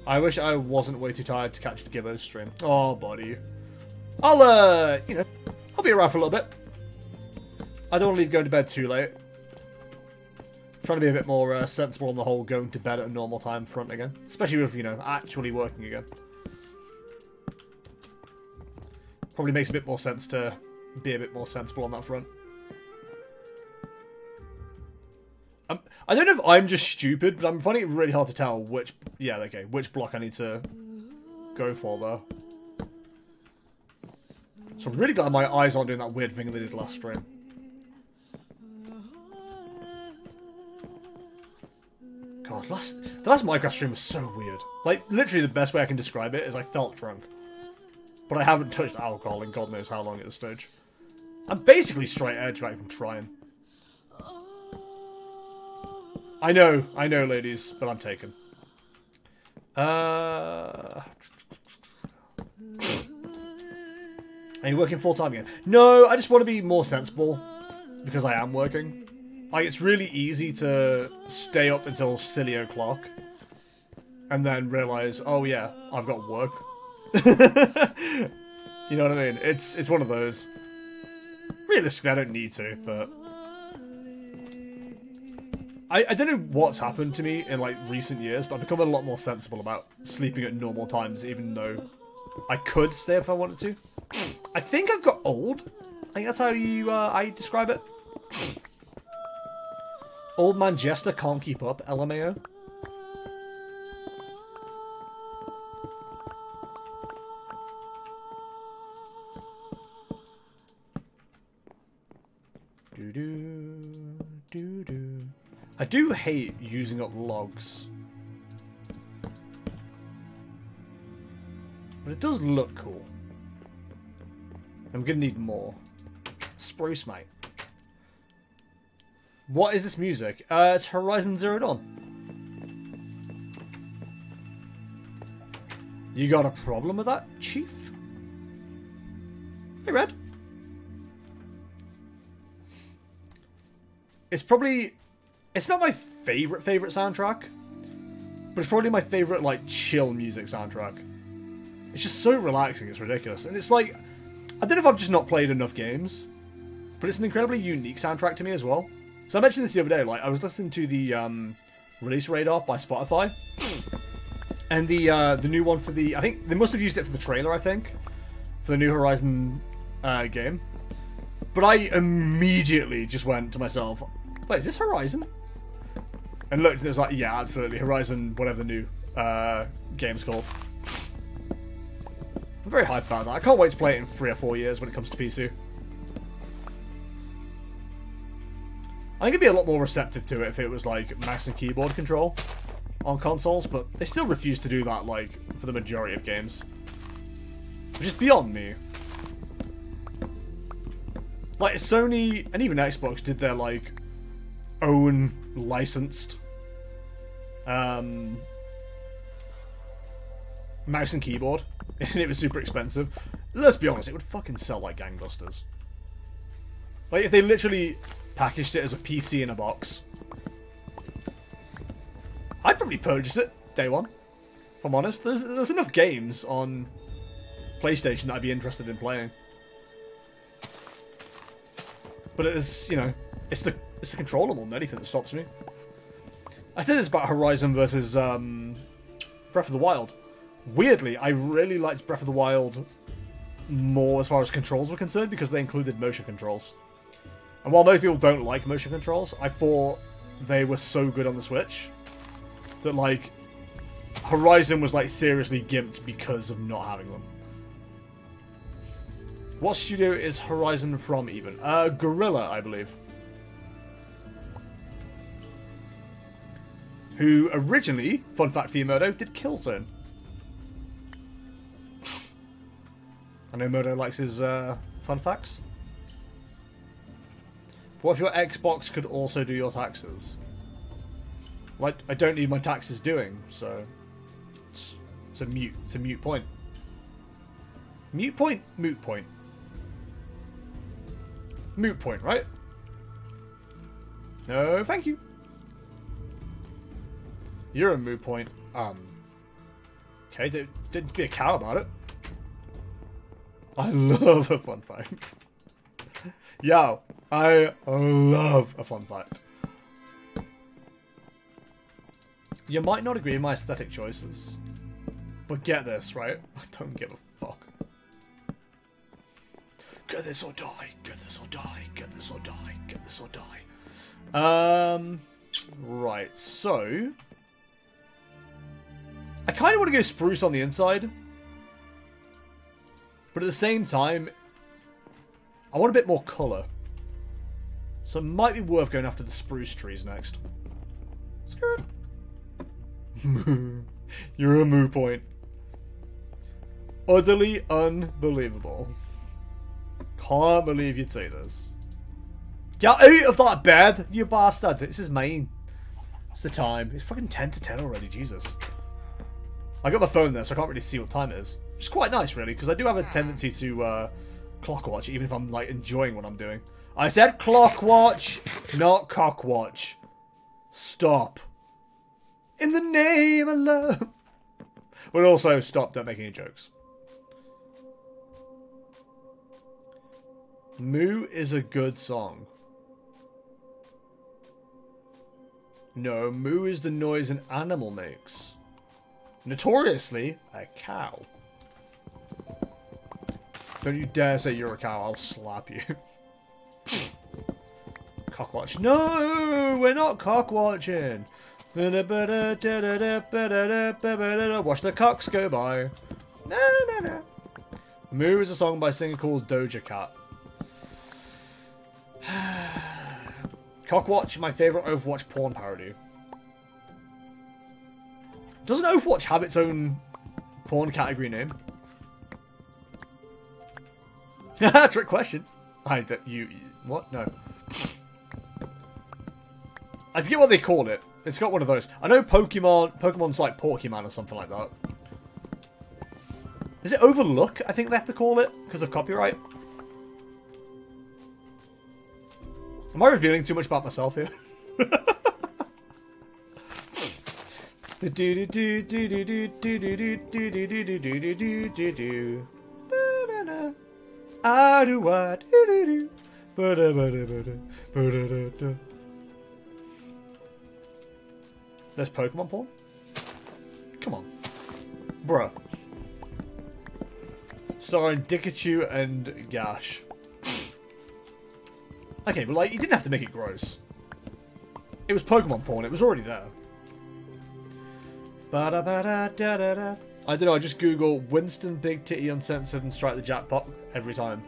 I wish I wasn't way too tired to catch the Gibbo's stream. Oh, buddy. I'll, you know, I'll be around for a little bit. I don't want to leave going to bed too late. Trying to be a bit more sensible on the whole going to bed at a normal time front again. Especially with, you know, actually working again. Probably makes a bit more sense to be a bit more sensible on that front. I don't know if I'm just stupid, but I'm finding it really hard to tell which... Yeah, okay, which block I need to go for, though. So I'm really glad my eyes aren't doing that weird thing they did last stream. God, the last Minecraft stream was so weird. Like, literally the best way I can describe it is I felt drunk. But I haven't touched alcohol in God knows how long at this stage. I'm basically straight edge right from trying. I know, ladies, but I'm taken. Are you working full-time again? No, I just want to be more sensible. Because I am working. Like, it's really easy to stay up until silly o'clock. And then realise, oh yeah, I've got work. You know what I mean? It's one of those. Realistically, I don't need to, but... I don't know what's happened to me in, like, recent years, but I've become a lot more sensible about sleeping at normal times, even though I could stay up if I wanted to. I think I've got old. I think that's how you, I describe it. Old man Jester can't keep up, LMAO. I do hate using up logs. But it does look cool. I'm gonna need more. Spruce, mate. What is this music? It's Horizon Zero Dawn. You got a problem with that, Chief? Hey, Red. It's probably... It's not my favourite soundtrack. But it's probably my favourite, like, chill music soundtrack. It's just so relaxing, it's ridiculous. And it's like... I don't know if I've just not played enough games. But it's an incredibly unique soundtrack to me as well. So I mentioned this the other day, like, I was listening to the Release Radar by Spotify. And the new one for the... I think they must have used it for the trailer, I think. For the new Horizon game. But I immediately just went to myself, wait, is this Horizon? And looked and it was like, yeah, absolutely. Horizon, whatever the new game's called. I'm very hyped about that. I can't wait to play it in 3 or 4 years when it comes to PC. I think I'd be a lot more receptive to it if it was like mouse and keyboard control on consoles, but they still refuse to do that, like, for the majority of games. Which is beyond me. Like, Sony and even Xbox did their, like, own licensed mouse and keyboard, and it was super expensive. Let's be honest, it would fucking sell like gangbusters. Like, if they literally packaged it as a PC in a box, I'd probably purchase it day one, if I'm honest. There's enough games on PlayStation that I'd be interested in playing. But it is, you know, it's the controller more than anything that stops me. I said this about Horizon versus Breath of the Wild. Weirdly, I really liked Breath of the Wild more as far as controls were concerned because they included motion controls. And while most people don't like motion controls, I thought they were so good on the Switch that, like, Horizon was, like, seriously gimped because of not having them. What studio is Horizon from, even? Guerrilla, I believe. Who originally, fun fact for you, Murdo, did Killzone. I know Murdo likes his fun facts. What if your Xbox could also do your taxes? Like, I don't need my taxes doing, so it's a mute point. Mute point, moot point. Moot point, right? No, thank you. You're a moot point. Okay, didn't be a cow about it. I love a fun fact. Yo, I love a fun fact. You might not agree with my aesthetic choices, but get this, right? I don't give a fuck. Get this or die, get this or die, get this or die, get this or die. Right, so... I kind of want to go spruce on the inside. But at the same time, I want a bit more colour. So it might be worth going after the spruce trees next. Skirt. Moo. You're a moo point. Utterly unbelievable. Can't believe you'd say this. Get out of that bed, you bastard. This is mine. It's the time. It's fucking 10 to 10 already, Jesus. I got my phone there, so I can't really see what time it is. Which is quite nice, really, because I do have a tendency to clock watch, even if I'm like enjoying what I'm doing. I said clock watch, not cock watch. Stop. In the name of love. But also, stop, don't make any jokes. Moo is a good song. No, moo is the noise an animal makes. Notoriously, a cow. Don't you dare say you're a cow, I'll slap you. Cockwatch. No, we're not cockwatching. Watch the cocks go by. No. Moo is a song by a singer called Doja Cat. Cockwatch, my favourite Overwatch porn parody. Doesn't Overwatch have its own porn category name? Trick question. What? No. I forget what they call it. It's got one of those. I know Pokemon's like Pokemon or something like that. Is it Overlook? I think they have to call it because of copyright. Am I revealing too much about myself here? There's Pokemon porn? Come on. Bruh. Starring Dikachu and Gash. Okay, but like, you didn't have to make it gross. It was Pokemon porn, it was already there. I don't know, I just Google Winston Big Titty Uncensored and strike the jackpot every time.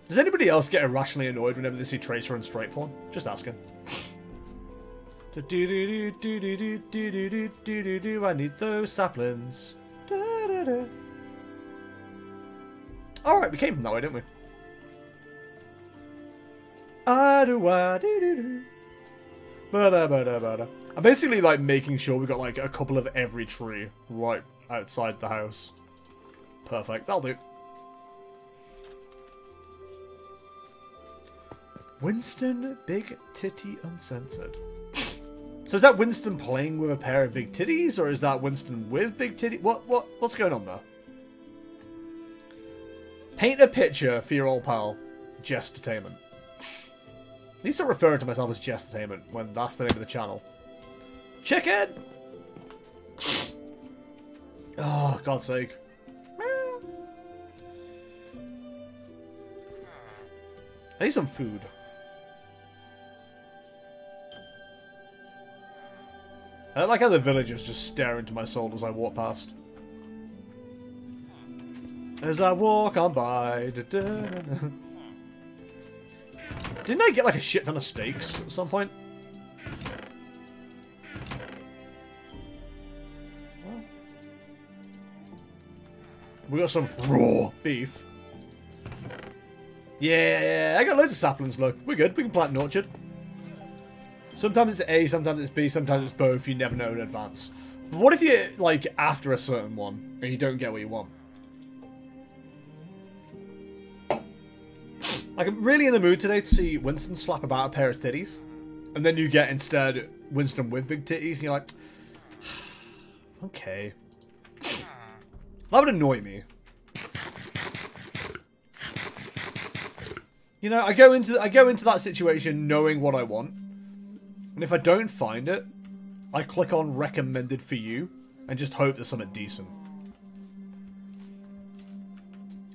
Does anybody else get irrationally annoyed whenever they see Tracer and straight porn? Just asking. I need those saplings. Alright, we came from that way, didn't we? I'm basically like making sure we got like a couple of every tree right outside the house. Perfect, that'll do. Winston Big Titty Uncensored. So is that Winston playing with a pair of big titties, or is that Winston with big titties? What's going on there? Paint a picture for your old pal, Jestertainment. I need to refer to myself as Jestertainment when that's the name of the channel. Chicken! Oh, God's sake. I need some food. I like how the villagers just stare into my soul as I walk past. As I walk on by. Didn't I get like a shit ton of steaks at some point? We got some raw beef. Yeah, I got loads of saplings, look. We're good, we can plant an orchard. Sometimes it's A, sometimes it's B, sometimes it's both. You never know in advance. But what if you're, like, after a certain one, and you don't get what you want? Like, I'm really in the mood today to see Winston slap about a pair of titties. And then you get, instead, Winston with big titties, and you're like... Okay. That would annoy me. You know, I go into that situation knowing what I want. And if I don't find it, I click on recommended for you and just hope there's something decent.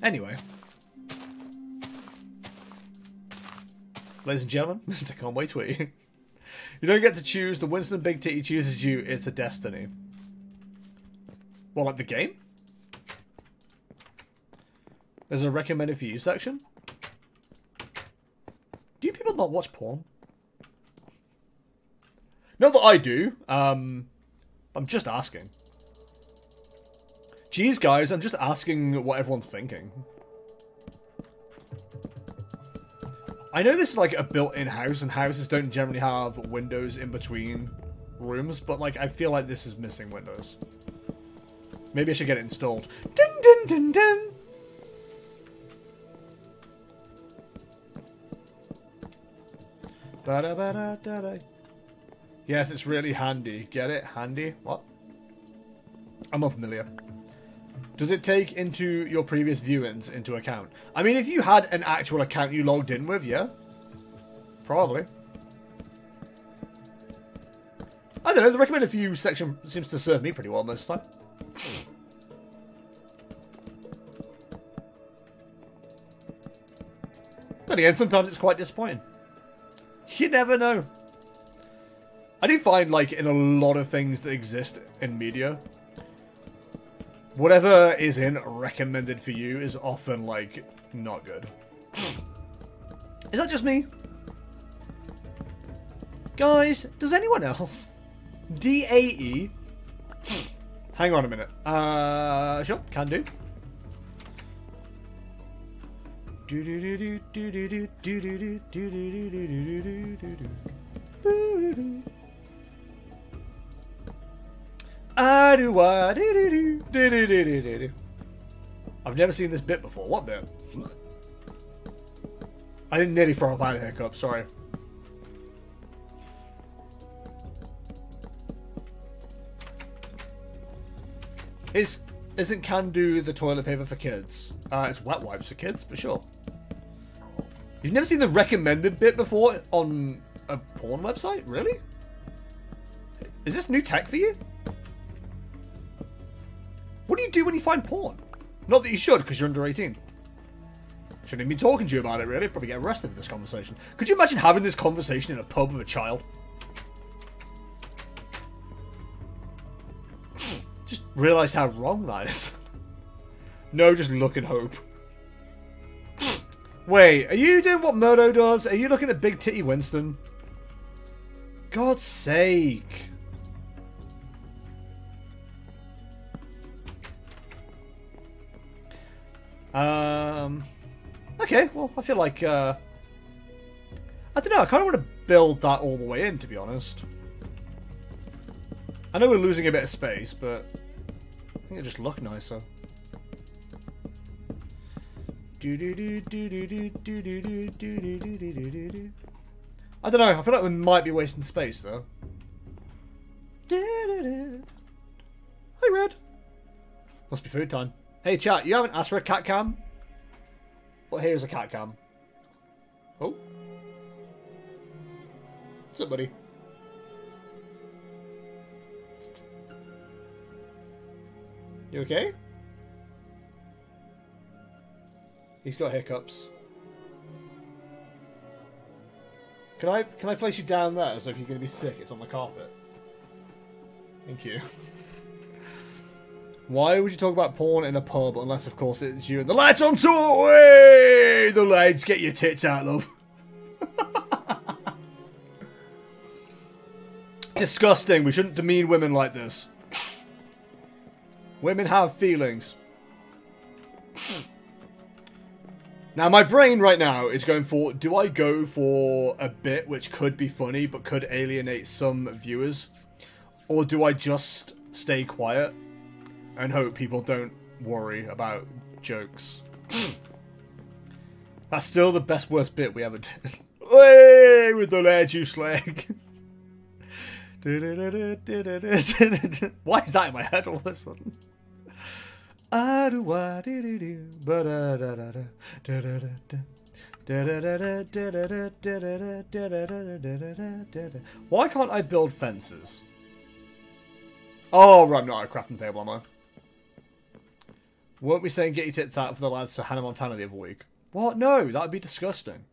Anyway. Ladies and gentlemen, Mr. Conway Tweet. You don't get to choose. The Winston Big Titty chooses you. It's a destiny. Well, like the game? There's a recommended for you section. Do you people not watch porn? Not that I do. I'm just asking. Jeez, guys, I'm just asking what everyone's thinking. I know this is like a built-in house, and houses don't generally have windows in between rooms, but like I feel like this is missing windows. Maybe I should get it installed. Dun dun dun dun. Ba da ba da da da. Yes, it's really handy. Get it? Handy? What? I'm unfamiliar. Does it take into your previous viewings into account? I mean, if you had an actual account you logged in with, yeah. Probably. I don't know, the recommended for you section seems to serve me pretty well most of the time. But again, sometimes it's quite disappointing. You never know. I do find, like, in a lot of things that exist in media, whatever is in recommended for you is often, like, not good. Is that just me? Guys, does anyone else? DAE? Hang on a minute. Sure, can do. I've never seen this bit before. What bit? I didn't nearly throw up out of hiccup, sorry. Isn't Can Do the toilet paper for kids? It's wet wipes for kids, for sure. You've never seen the recommended bit before on a porn website? Really? Is this new tech for you? What do you do when you find porn? Not that you should, because you're under 18. Shouldn't even be talking to you about it, really. Probably get arrested for this conversation. Could you imagine having this conversation in a pub with a child? Just realised how wrong that is. No, just look and hope. Wait, are you doing what Murdo does? Are you looking at Big Titty Winston? God's sake. Okay, well, I feel like, I don't know, I kind of want to build that all the way in, to be honest. I know we're losing a bit of space, but I think it just look nicer. I don't know, I feel like we might be wasting space, though. Hi, Red. Must be food time. Hey, chat, you haven't asked for a cat cam? Well, here's a cat cam. Oh. What's up, buddy? You okay? He's got hiccups. Can I place you down there so if you're going to be sick, it's on the carpet? Thank you. Why would you talk about porn in a pub unless, of course, it's you and the lads on tour? Hey, the lads, get your tits out, love. Disgusting. We shouldn't demean women like this. Women have feelings. Now, my brain right now is going for, do I go for a bit which could be funny but could alienate some viewers? Or do I just stay quiet and hope people don't worry about jokes? That's still the best worst bit we ever did. Way with the lair juice leg. Why is that in my head all of a sudden? Why can't I build fences? Oh, right, I'm not at a crafting table, am I? Weren't we saying get your tits out for the lads for Hannah Montana the other week? What? No, that would be disgusting.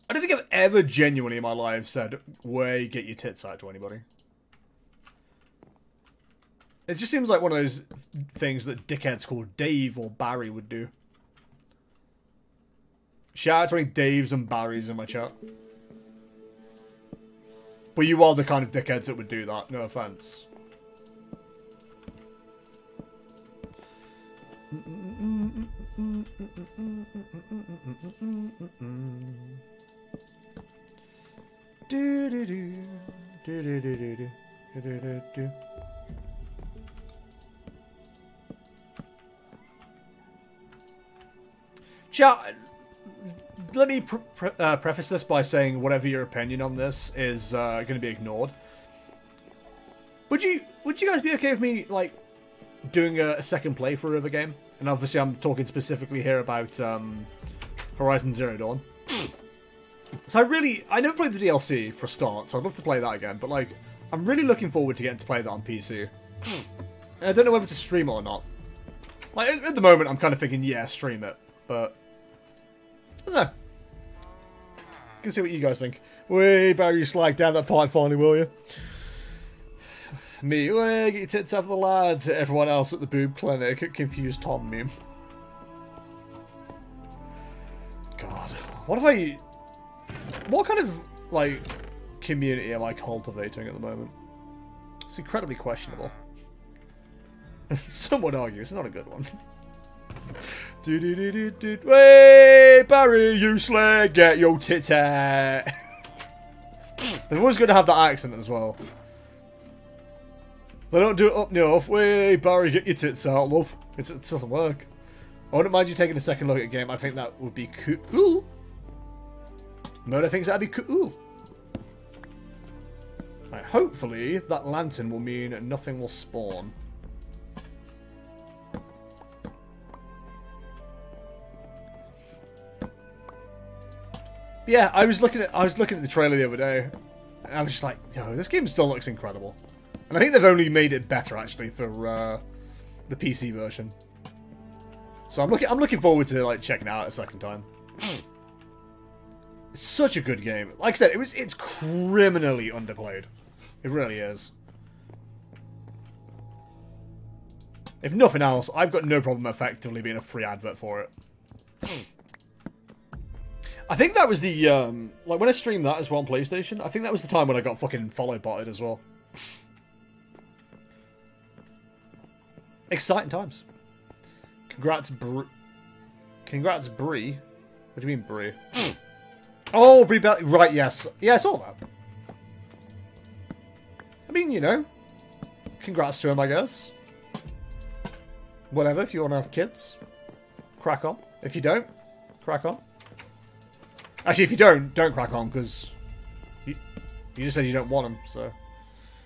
I don't think I've ever genuinely in my life said, way, get your tits out to anybody. It just seems like one of those things that dickheads called Dave or Barry would do. Shout out to any Daves and Barrys in my chat. But you are the kind of dickheads that would do that, no offense. Chat, let me preface this by saying whatever your opinion on this is going to be ignored. Would you guys be okay with me like doing a second playthrough of a game? And obviously I'm talking specifically here about Horizon Zero Dawn. So I never played the DLC for a start, so I'd love to play that again. But like, I'm really looking forward to getting to play that on PC. And I don't know whether to stream it or not. Like at the moment, I'm kind of thinking, yeah, stream it. But I don't know. You can see what you guys think. Way, Barry, you slag down that pipe finally, will you? Me, way, get your tits out for the lads. Everyone else at the boob clinic. Confused Tom meme. God, what kind of like community am I cultivating at the moment? It's incredibly questionable. Some would argue it's not a good one. Way, Barry, you slag, get your tits out. They're always going to have that accent as well. They don't do it up north. Way, Barry, get your tits out, love. It doesn't work. I wouldn't mind you taking a second look at the game. I think that would be cool. Murder thinks that'd be cool. Right, hopefully, that lantern will mean nothing will spawn. Yeah, I was looking at the trailer the other day, and I was just like, yo, this game still looks incredible. And I think they've only made it better actually for the PC version. So I'm looking forward to like checking it out a second time. It's such a good game. Like I said, it's criminally underplayed. It really is. If nothing else, I've got no problem effectively being a free advert for it. I think that was the, like when I streamed that as well on PlayStation, I think that was the time when I got fucking follow botted as well. Exciting times. Congrats, Congrats, Bree. What do you mean, Bree? Oh, Bree Bell. Right, yes. Yeah, I saw that. I mean, you know. Congrats to him, I guess. Whatever, if you want to have kids. Crack on. If you don't, crack on. Actually, if you don't crack on, because you just said you don't want them, so it'd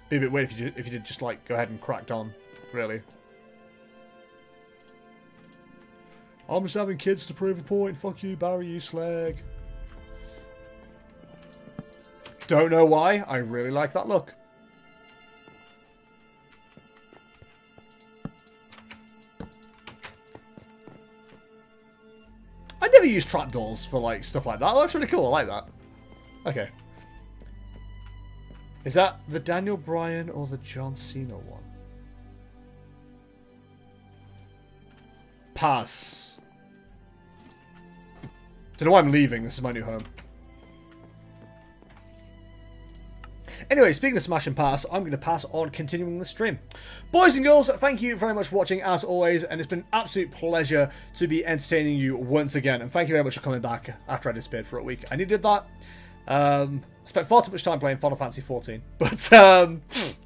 be a bit weird if you did just like go ahead and cracked on, really. I'm just having kids to prove a point. Fuck you, Barry, you slag. Don't know why. I really like that look. I never use trapdoors for like stuff like that. That's really cool. I like that. Okay. Is that the Daniel Bryan or the John Cena one? Pass. Don't know why I'm leaving. This is my new home. Anyway, speaking of smash and pass, I'm going to pass on continuing the stream. Boys and girls, thank you very much for watching as always, and it's been an absolute pleasure to be entertaining you once again. And thank you very much for coming back after I disappeared for a week. I needed that. Spent far too much time playing Final Fantasy XIV, but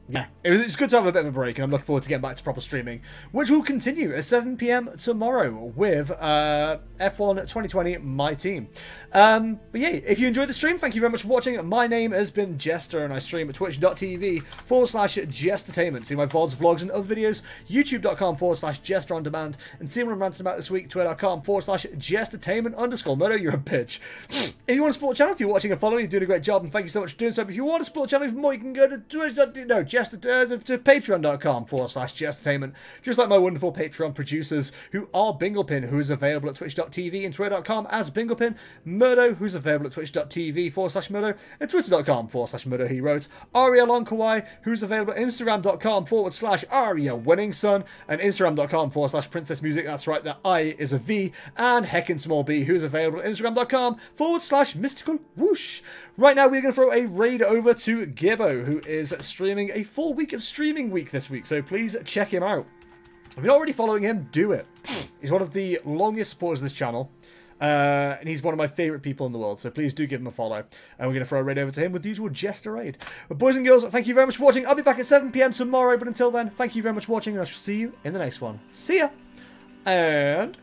yeah, it's good to have a bit of a break, and I'm looking forward to getting back to proper streaming, which will continue at 7 PM tomorrow with F1 2020 My Team. But yeah, if you enjoyed the stream, thank you very much for watching. My name has been Jester, and I stream at twitch.tv/Jestertainment. See my VODs, vlogs, and other videos, youtube.com/Jester on demand, and see what I'm ranting about this week, twitter.com/Jestertainment_Murdo. You're a bitch. If you want to support the channel, if you're watching and following, you're doing a great job, and thank you so much for doing so. If you want to support the channel even more, you can go to to patreon.com/Jestertainment, just like my wonderful Patreon producers, who are Binglepin, who is available at twitch.tv and twitter.com as Binglepin, Murdo, who's available at twitch.tv/Murdo, and twitter.com/Murdo he wrote, Aria Lonkawai, who's available at instagram.com/Aria Winning Son, and instagram.com/Princess Music, that's right, that I is a V, and Heckin Small B, who's available at instagram.com/Mystical Whoosh. Right now, we're going to throw a raid over to Gibbo, who is streaming a full week of streaming week this week, so please check him out. If you're not already following him, do it. He's one of the longest supporters of this channel, and he's one of my favourite people in the world, so please do give him a follow. And we're going to throw a raid over to him with the usual Jester raid. But boys and girls, thank you very much for watching. I'll be back at 7 PM tomorrow, but until then, thank you very much for watching, and I shall see you in the next one. See ya! And